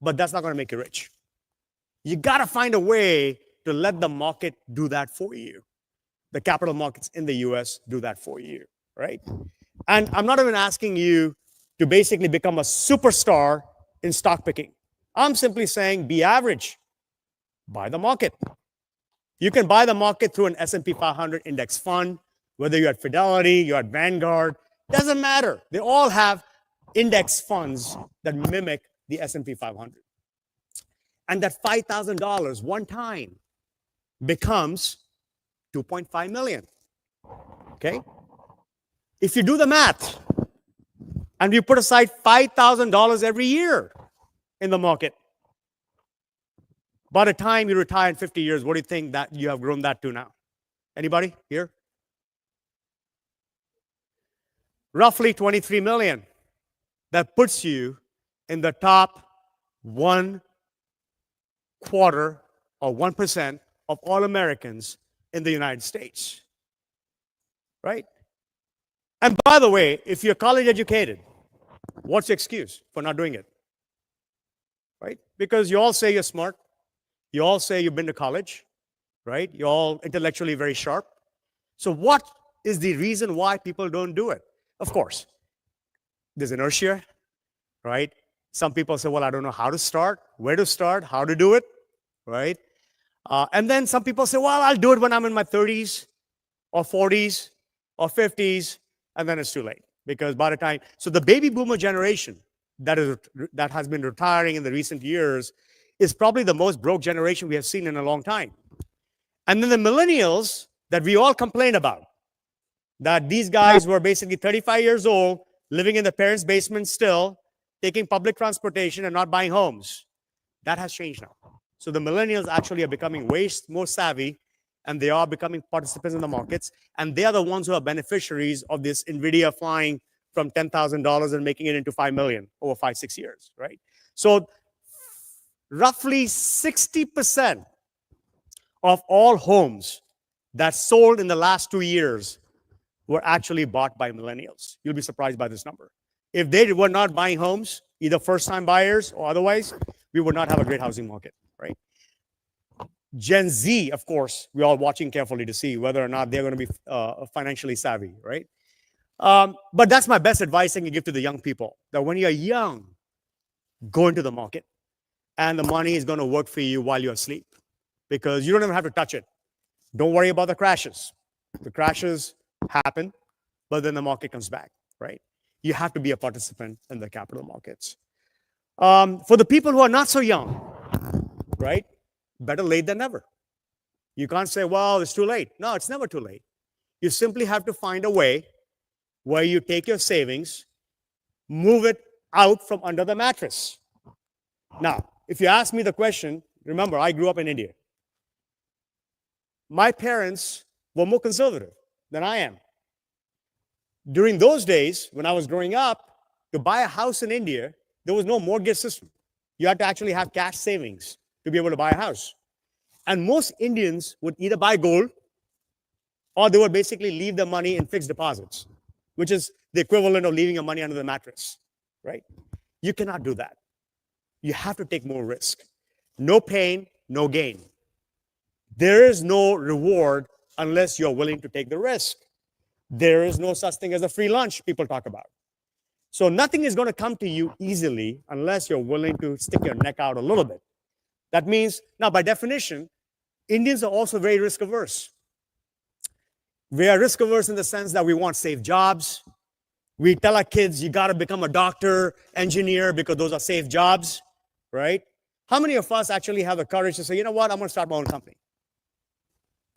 but that's not going to make you rich. You got to find a way to let the market do that for you. The capital markets in the US do that for you, right? And I'm not even asking you to basically become a superstar in stock picking. I'm simply saying be average. Buy the market. You can buy the market through an S&P 500 index fund, whether you're at Fidelity, you're at Vanguard, doesn't matter. They all have index funds that mimic the S&P 500. And that $5,000 one time becomes 2.5 million. Okay? If you do the math and you put aside $5,000 every year in the market, by the time you retire in 50 years, what do you think that you have grown that to now? Anybody here? Roughly 23 million. That puts you in the top 1/4 or 1% of all Americans in the United States, right? And by the way, if you're college educated, what's your excuse for not doing it, right? Because you all say you're smart. You all say you've been to college, right? You're all intellectually very sharp. So what is the reason why people don't do it? Of course, there's inertia, right? Some people say, well, I don't know how to start, where to start, how to do it, right? And then some people say, well, I'll do it when I'm in my 30s or 40s or 50s, and then it's too late. Because by the time, so the baby boomer generation that has been retiring in the recent years is probably the most broke generation we have seen in a long time. And then the millennials that we all complain about, that these guys were basically 35 years old, living in their parents' basement still, taking public transportation and not buying homes. That has changed now. So the millennials actually are becoming way more savvy, and they are becoming participants in the markets, and they are the ones who are beneficiaries of this NVIDIA flying from $10,000 and making it into 5 million over 5-6 years, right? So roughly 60% of all homes that sold in the last 2 years were actually bought by millennials. You'll be surprised by this number. If they were not buying homes, either first-time buyers or otherwise, we would not have a great housing market, right? Gen Z, of course, we're all watching carefully to see whether or not they're going to be financially savvy, right? But that's my best advice I can give to the young people, that when you're young, go into the market and the money is going to work for you while you're asleep because you don't even have to touch it. Don't worry about the crashes. The crashes happen, but then the market comes back, right? You have to be a participant in the capital markets. For the people who are not so young, right? Better late than never. You can't say, well, it's too late. No, it's never too late. You simply have to find a way where you take your savings, move it out from under the mattress. Now, if you ask me the question, remember, I grew up in India. My parents were more conservative than I am. During those days, when I was growing up, to buy a house in India, there was no mortgage system. You had to actually have cash savings to be able to buy a house. And most Indians would either buy gold or they would basically leave the money in fixed deposits, which is the equivalent of leaving your money under the mattress, right? You cannot do that. You have to take more risk. No pain, no gain. There is no reward unless you're willing to take the risk. There is no such thing as a free lunch people talk about. So nothing is going to come to you easily unless you're willing to stick your neck out a little bit. That means, now by definition, Indians are also very risk averse. We are risk averse in the sense that we want safe jobs. We tell our kids, you got to become a doctor, engineer, because those are safe jobs, right? How many of us actually have the courage to say, you know what, I'm going to start my own company?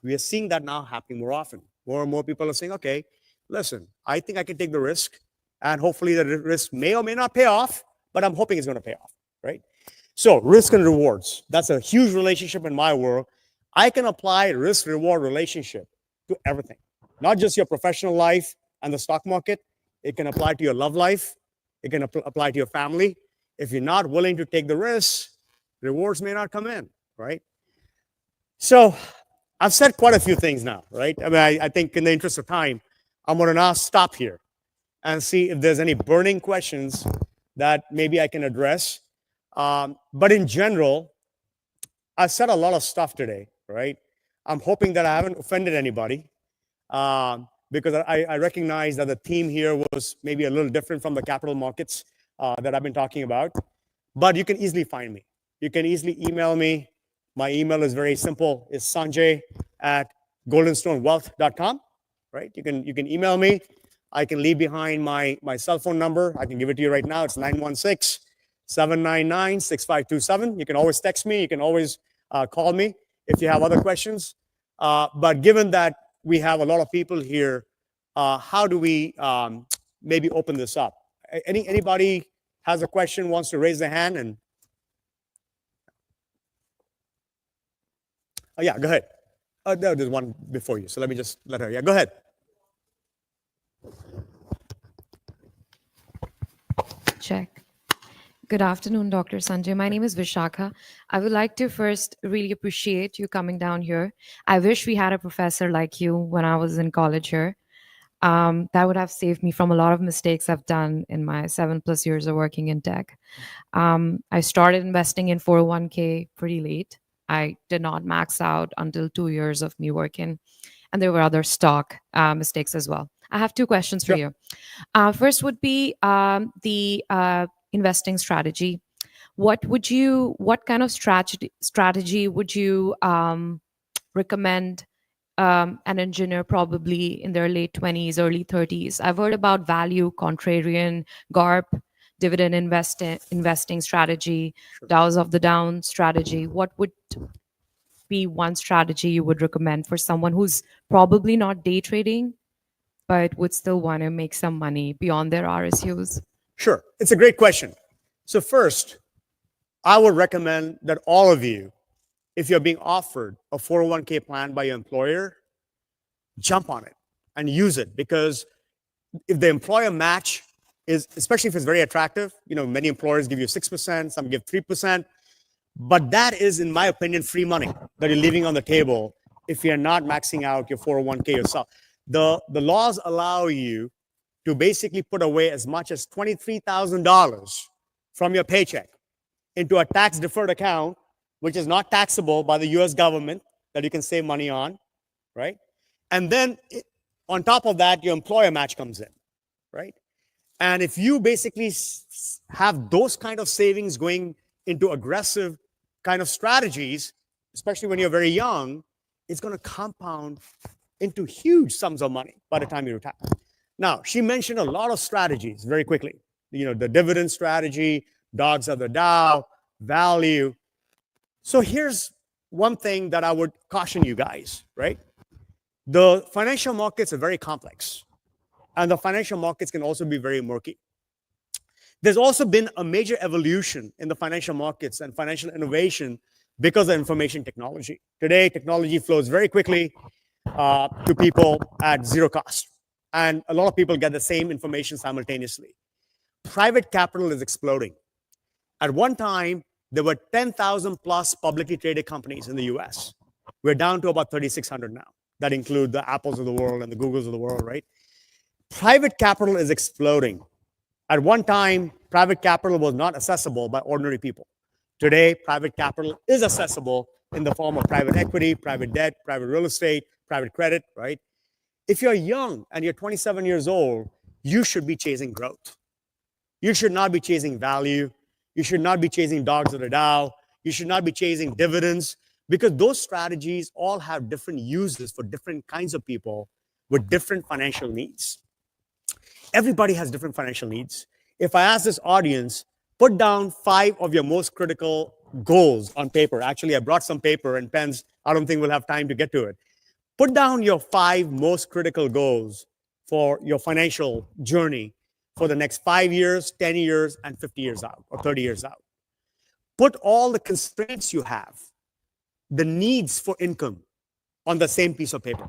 We are seeing that now happening more often. More and more people are saying, okay, listen, I think I can take the risk, and hopefully the risk may or may not pay off, but I'm hoping it's going to pay off, right? So risk and rewards, that's a huge relationship in my world. I can apply risk-reward relationship to everything, not just your professional life and the stock market. It can apply to your love life. It can apply to your family. If you're not willing to take the risk, rewards may not come in, right? So I've said quite a few things now, right? I mean, I think in the interest of time, I'm going to now stop here and see if there's any burning questions that maybe I can address. But in general, I've said a lot of stuff today, right? I'm hoping that I haven't offended anybody because I recognize that the theme here was maybe a little different from the capital markets that I've been talking about. But you can easily find me. You can easily email me. My email is very simple. It's sanjay@goldenstonewealth.com, right? You can email me. I can leave behind my cell phone number. I can give it to you right now. It's 916-799-6527. You can always text me. You can always call me if you have other questions. But given that we have a lot of people here, how do we maybe open this up? Anybody has a question, wants to raise their hand? And oh, yeah, go ahead. There's one before you, so let me just let her. Yeah, go ahead. Check. Good afternoon, Dr. Sanjay. My name is Vishakha. I would like to first really appreciate you coming down here. I wish we had a professor like you when I was in college here. That would have saved me from a lot of mistakes I've done in my 7+ years of working in tech. I started investing in 401k pretty late. I did not max out until 2 years of me working. And there were other stock mistakes as well. I have two questions for you. First would be the investing strategy. What kind of strategy would you recommend an engineer probably in their late 20s, early 30s? I've heard about value, contrarian, GARP, dividend investing strategy, DAOs of the down strategy. What would be one strategy you would recommend for someone who's probably not day trading, but would still want to make some money beyond their RSUs? Sure. It's a great question. So first, I would recommend that all of you, if you're being offered a 401k plan by your employer, jump on it and use it, because if the employer match is, especially if it's very attractive, many employers give you 6%, some give 3%, but that is, in my opinion, free money that you're leaving on the table if you're not maxing out your 401k yourself. The laws allow you to basically put away as much as $23,000 from your paycheck into a tax-deferred account which is not taxable by the US government that you can save money on, right? And then on top of that, your employer match comes in, right? And if you basically have those kind of savings going into aggressive kind of strategies, especially when you're very young, it's going to compound into huge sums of money by the time you retire. Now, she mentioned a lot of strategies very quickly. You know, the dividend strategy, dogs of the Dow, value. So here's one thing that I would caution you guys, right? The financial markets are very complex, and the financial markets can also be very murky. There's also been a major evolution in the financial markets and financial innovation because of information technology. Today, technology flows very quickly to people at zero cost. And a lot of people get the same information simultaneously. Private capital is exploding. At one time, there were 10,000 plus publicly traded companies in the US. We're down to about 3,600 now. That include the Apples of the world and the Googles of the world, right? Private capital is exploding. At one time, private capital was not accessible by ordinary people. Today, private capital is accessible in the form of private equity, private debt, private real estate, private credit, right? If you're young and you're 27 years old, you should be chasing growth. You should not be chasing value. You should not be chasing dogs of the Dow. You should not be chasing dividends, because those strategies all have different uses for different kinds of people with different financial needs. Everybody has different financial needs. If I ask this audience, put down 5 of your most critical goals on paper. Actually, I brought some paper and pens. I don't think we'll have time to get to it. Put down your 5 most critical goals for your financial journey for the next 5 years, 10 years, and 50 years out, or 30 years out. Put all the constraints you have, the needs for income, on the same piece of paper.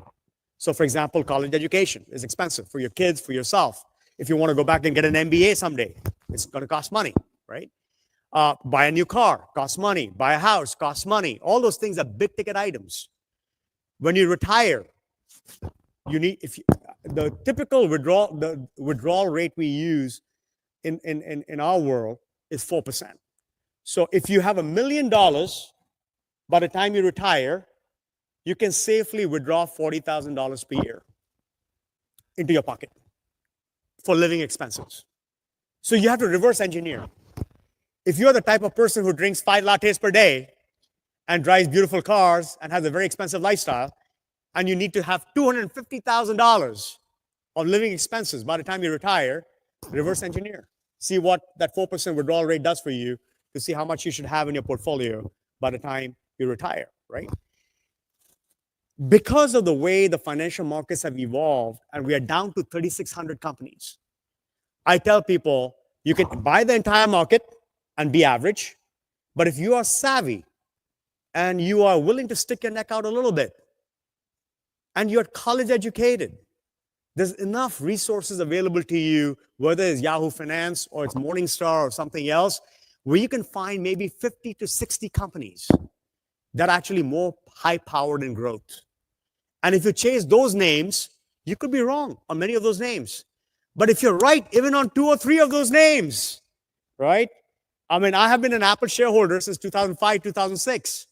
So for example, college education is expensive for your kids, for yourself. If you want to go back and get an MBA someday, it's going to cost money, right? Buy a new car, costs money. Buy a house, costs money. All those things are big ticket items. When you retire, you need, the typical withdrawal rate we use in our world is 4%. So if you have $1 million, by the time you retire, you can safely withdraw $40,000 per year into your pocket for living expenses. So you have to reverse engineer. If you're the type of person who drinks 5 lattes per day and drives beautiful cars and has a very expensive lifestyle, and you need to have $250,000 of living expenses by the time you retire, reverse engineer. See what that 4% withdrawal rate does for you to see how much you should have in your portfolio by the time you retire, right? Because of the way the financial markets have evolved and we are down to 3,600 companies, I tell people you can buy the entire market and be average, but if you are savvy and you are willing to stick your neck out a little bit and you're college educated, there's enough resources available to you, whether it's Yahoo Finance or it's Morningstar or something else, where you can find maybe 50 to 60 companies that are actually more high-powered in growth. And if you chase those names, you could be wrong on many of those names. But if you're right, even on 2 or 3 of those names, right? I mean, I have been an Apple shareholder since 2005, 2006.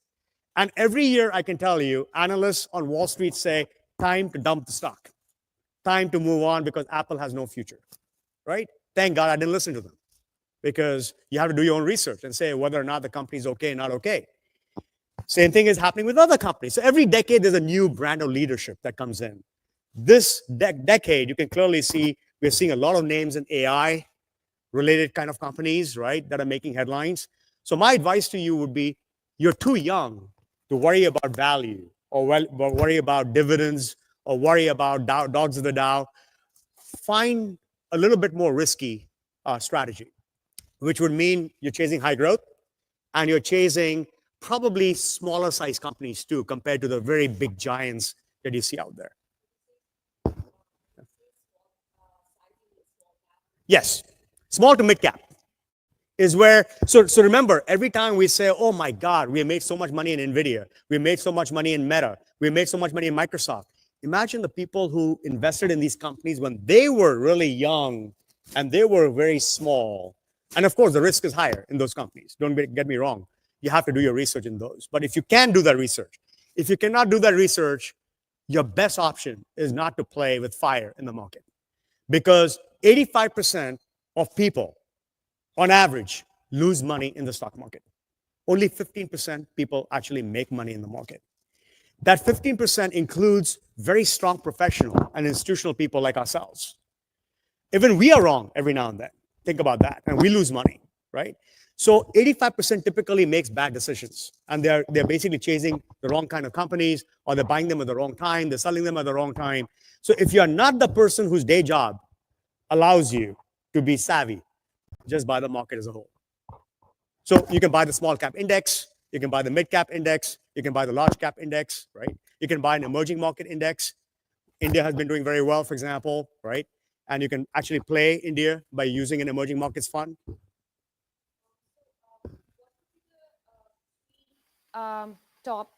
And every year, I can tell you, analysts on Wall Street say, time to dump the stock. Time to move on because Apple has no future, right? Thank God I didn't listen to them, because you have to do your own research and say whether or not the company is okay or not okay. Same thing is happening with other companies. So every decade, there's a new brand of leadership that comes in. This decade, you can clearly see we're seeing a lot of names in AI-related kind of companies, right, that are making headlines. So my advice to you would be, you're too young to worry about value or worry about dividends or worry about dogs of the Dow. Find a little bit more risky strategy, which would mean you're chasing high growth and you're chasing probably smaller size companies too, compared to the very big giants that you see out there. Yes, small to mid cap is where, so remember, every time we say, oh my God, we made so much money in NVIDIA, we made so much money in Meta, we made so much money in Microsoft. Imagine the people who invested in these companies when they were really young and they were very small. And of course, the risk is higher in those companies. Don't get me wrong. you have to do your research in those. But if you can do that research, if you cannot do that research, your best option is not to play with fire in the market. Because 85% of people, on average, lose money in the stock market. Only 15% people actually make money in the market. That 15% includes very strong professional and institutional people like ourselves. Even we are wrong every now and then. Think about that. And we lose money, right? So 85% typically makes bad decisions. And they're basically chasing the wrong kind of companies, or they're buying them at the wrong time, they're selling them at the wrong time. So if you're not the person whose day job allows you to be savvy, just buy the market as a whole. So you can buy the small cap index, you can buy the mid cap index, you can buy the large cap index, right? You can buy an emerging market index. India has been doing very well, for example, right? And you can actually play India by using an emerging markets fund. Top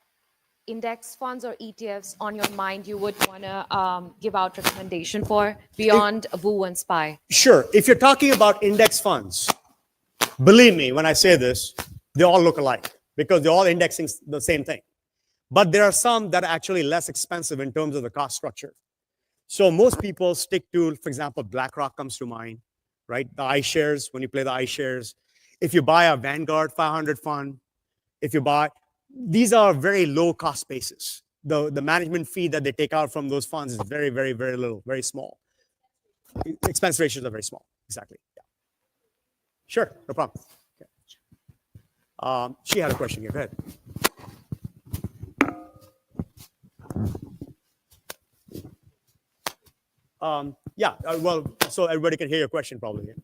index funds or ETFs on your mind you would want to give out recommendation for beyond WOO and SPY? Sure. If you're talking about index funds, believe me when I say this, they all look alike because they're all indexing the same thing. But there are some that are actually less expensive in terms of the cost structure. So most people stick to, for example, BlackRock comes to mind, right? The iShares, when you play the iShares. If you buy a Vanguard 500 fund, if you buy, these are very low cost basis. The management fee that they take out from those funds is very, very, very little, very small. Expense ratios are very small. Exactly. Yeah. Sure, no problem. Okay. She had a question here. Go ahead. Yeah, well, so everybody can hear your question probably. Yeah.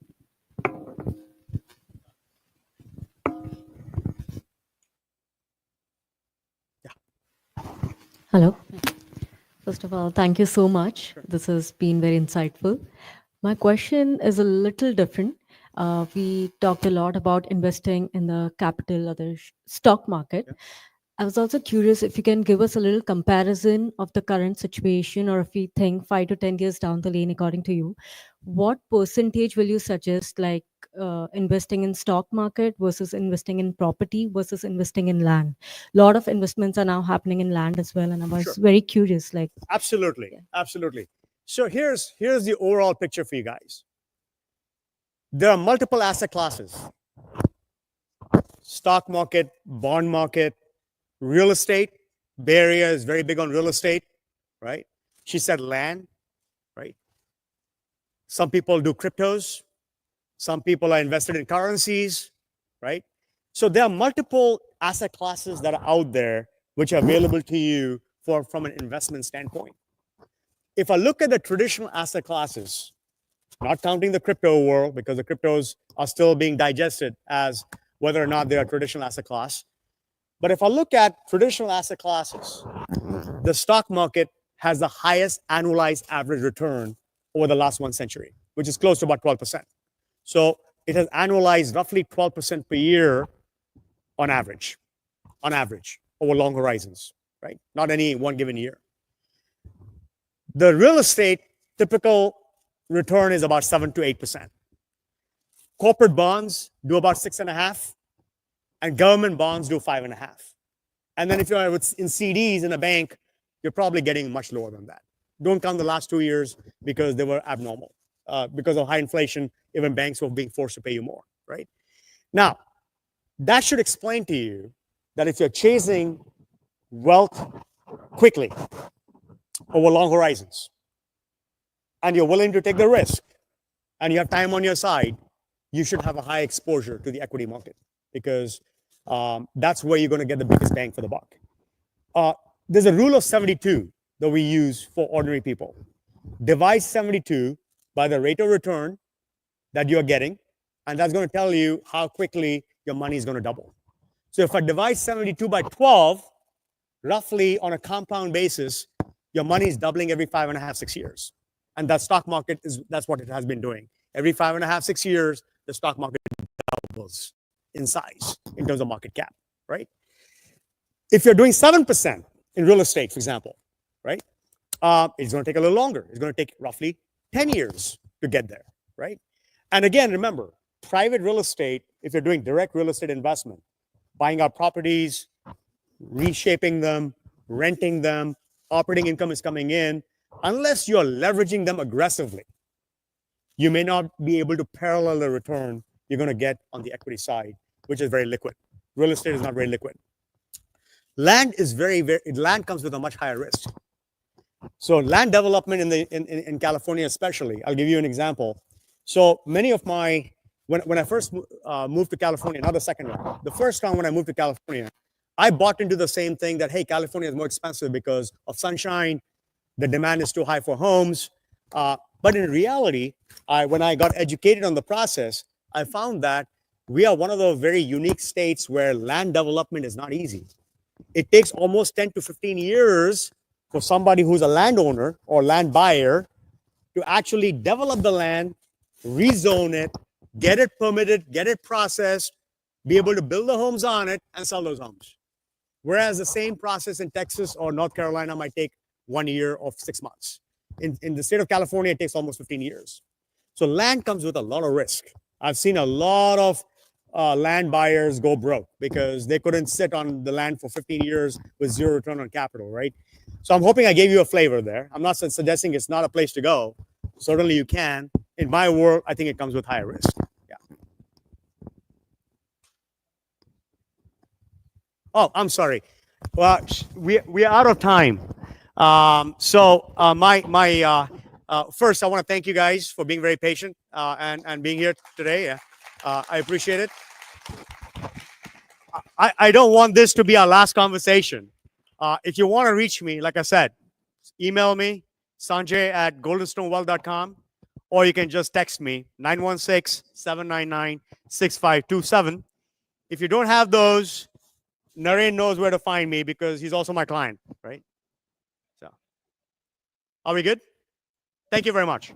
Hello. First of all, thank you so much. Sure. This has been very insightful. My question is a little different. We talked a lot about investing in the capital or the stock market. Yeah. I was also curious if you can give us a little comparison of the current situation, or if we think 5 to 10 years down the lane, according to you, what percentage will you suggest, like investing in stock market versus investing in property versus investing in land? A lot of investments are now happening in land as well, and I was very curious. Like, absolutely, yeah. Absolutely. So here's the overall picture for you guys. There are multiple asset classes: stock market, bond market, real estate. Bay Area is very big on real estate, right? She said land, right? Some people do cryptos. Some people are invested in currencies, right? So there are multiple asset classes that are out there which are available to you from an investment standpoint. If I look at the traditional asset classes, not counting the crypto world because the cryptos are still being digested as whether or not they are traditional asset class. But if I look at traditional asset classes, the stock market has the highest annualized average return over the last 1 century, which is close to about 12%. So it has annualized roughly 12% per year on average, over long horizons, right? Not any one given year. The real estate typical return is about 7 to 8%. Corporate bonds do about 6.5%, and government bonds do 5.5%. And then if you're in CDs in a bank, you're probably getting much lower than that. Don't count the last 2 years because they were abnormal. Because of high inflation, even banks were being forced to pay you more, right? Now, that should explain to you that if you're chasing wealth quickly over long horizons, and you're willing to take the risk, and you have time on your side, you should have a high exposure to the equity market because that's where you're going to get the biggest bang for the buck. There's a rule of 72 that we use for ordinary people. Divide 72 by the rate of return that you're getting, and that's going to tell you how quickly your money is going to double. So if I divide 72 by 12, roughly on a compound basis, your money is doubling every 5.5, 6 years. And that stock market that's what it has been doing. Every 5.5, 6 years, the stock market doubles in size in terms of market cap, right? If you're doing 7% in real estate, for example, right? It's going to take a little longer. It's going to take roughly 10 years to get there, right? And again, remember, private real estate, if you're doing direct real estate investment, buying out properties, reshaping them, renting them, operating income is coming in. Unless you're leveraging them aggressively, you may not be able to parallel the return you're going to get on the equity side, which is very liquid. Real estate is not very liquid. Land is land comes with a much higher risk. So land development in California especially, I'll give you an example. So many of my, when I first moved to California, not the second round, the first round when I moved to California, I bought into the same thing that, hey, California is more expensive because of sunshine, the demand is too high for homes. But in reality, when I got educated on the process, I found that we are one of the very unique states where land development is not easy. It takes almost 10 to 15 years for somebody who's a landowner or land buyer to actually develop the land, rezone it, get it permitted, get it processed, be able to build the homes on it and sell those homes. Whereas the same process in Texas or North Carolina might take 1 year or 6 months. In the state of California, it takes almost 15 years. So land comes with a lot of risk. I've seen a lot of land buyers go broke because they couldn't sit on the land for 15 years with zero return on capital, right? So I'm hoping I gave you a flavor there. I'm not suggesting it's not a place to go. Certainly you can. In my world, I think it comes with higher risk. Yeah. Oh, I'm sorry. Well, we are out of time. First, I want to thank you guys for being very patient and being here today. I appreciate it. I don't want this to be our last conversation. If you want to reach me, like I said, email me, sanjay@goldenstonewealth.com, or you can just text me, 916-799-6527. If you don't have those, Naren knows where to find me because he's also my client, right? So, are we good? Thank you very much.